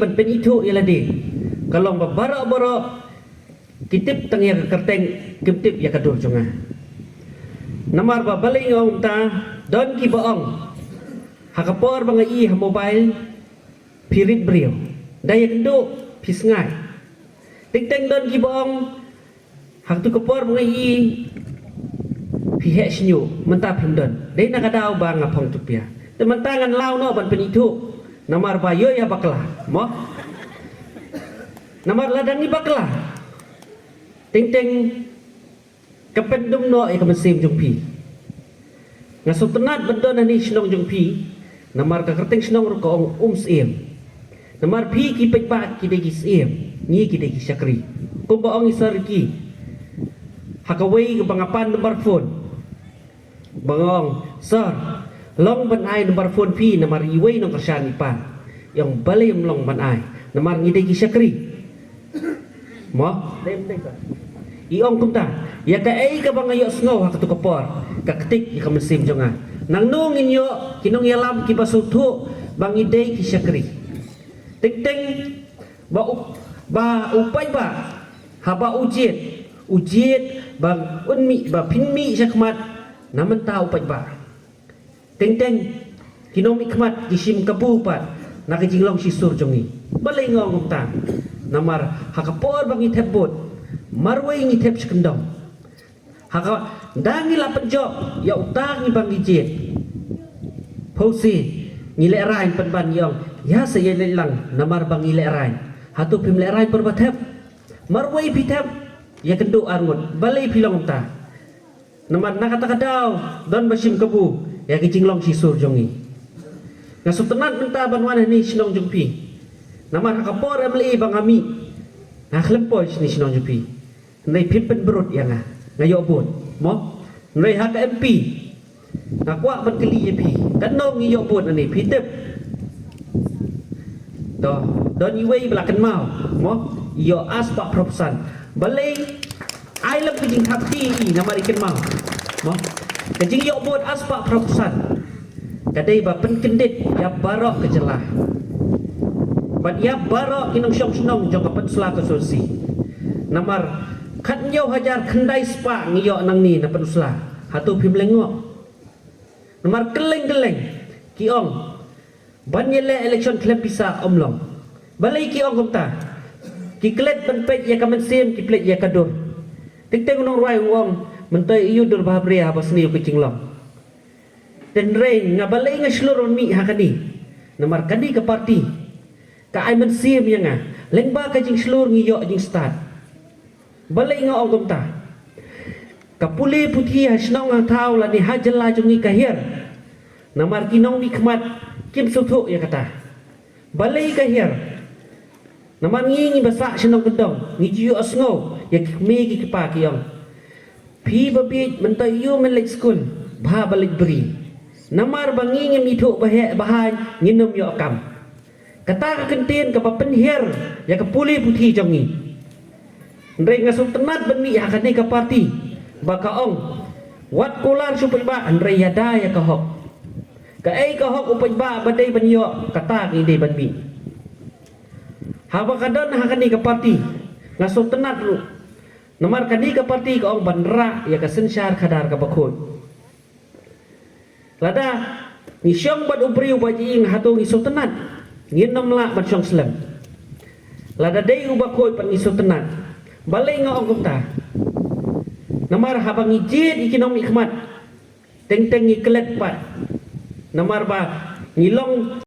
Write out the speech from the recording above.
ban pen itu ialah di kalau barak-barak kitip tang ya kerteng kitip ya kadur jonga namar ba baling ong ta don ki baong hakapor bang i ha mobile pirit brio daya kendo pisngai ting teng don ki baong hak tu kapor bang i pihak sinyu mentap himdon dai nakadau bang apong tupia teman tangan lau no ban pen itu namar ba yo ya bakla mo namar ladang ni bakla ting teng kapendum no e kamesim jungpi ngasuk tenat bendon ani snong jungpi namar ka kerteng snong ko siem namar pi ki pek ba ki de ki siem ni ki de ki syakri ko ba ong isar ki hakawai ke bangapan nomor phone bangong sir long ban ai nomor phone pi namar iwei no kersan ipan yang balim long ban ai namar ni de ki syakri mo dem dem iong kumta ya ka ai ka bangayo sngo ha tu kapor ka ketik ka mesim jonga nang nung inyo kinong yalam ki basutu bang ide ki syakri ting ting ba upai ba haba ujiet bang unmi ba pinmi syakmat naman ta upai ba ting ting kinong ikmat kisim kabu pat nakijinglong sisur jongi balay ngong kumta namar hakapor bang itebot marway ngitep sekendong haka dangi lapan job ya utang ni bang ijit posi ngilek rain penban yong ya saya lelang namar bang ngilek rain hatu pim lek rain perbatep marway pitep ya kenduk arngut balai pilong ta namar nakata kadau don basim kebu ya kijinglong sisur jongi ngasuk tenat menta banwan ni sinong jungpi namar hakapor amli bang ami akhlempoi ni sinong jungpi nay pipen berut yang ngayo bun mo nay hak MP nakwa ban kali MP kanong ngayo bun ani pitep to don iwei belakan mau mo yo aspa propsan balai ai lem kijing hati nama ikan mau mo kijing yo bun aspa propsan kadai ba pen kendit ya barok kejelah bat ya barok kinong syong senong jong kapan selaka sosi namar kat nyo hajar kendai spa ngiyo nang ni na penusla hatu pim lengok nomor keleng kiong banyele election klep pisa omlong balai kiong kumta ki klet penpet ya kamen sim ki plet ya kadur ting teng nong ruai wong mentai iu dur bahbria habas ni kucinglong ten rain ngabalai ngaslur mi hakani nomor kadi ke parti ka ai men sim yang lengba ka jing slur ngiyo jing start balai nga ong kumta kapuli putih hasnong ang tau la ni hajala jungi kahir namar kinong ni kmat kim sutu ya kata balai kahir namar ngi basa sinong kendong ni jiu asngo ya kme ki kipa kiyong pi babi mentai yu men like school ba balik beri namar bangi ngi itu bahan nginum yo akam kata ka kentin ka papenher ya kapuli putih jongi Andrei ngasuk tenat beni hakane ka parti bakaong wat kular supay ba Andrei yada ya kahok ka ai kahok upay ba badai banyo kata ide banbi haba kadon hakane ka parti ngasuk tenat ru namar kadi ka parti ka ong bandra ya ka sensyar kadar ka bakut lada ni syong bad ubriu bajing hatu ngisuk tenat nginom la ban syong slam lada dei ubakoi pan ngisuk tenat balai nga ong ta namar habang ijit ikinom ikmat teng teng iklet pat namar ba ngilong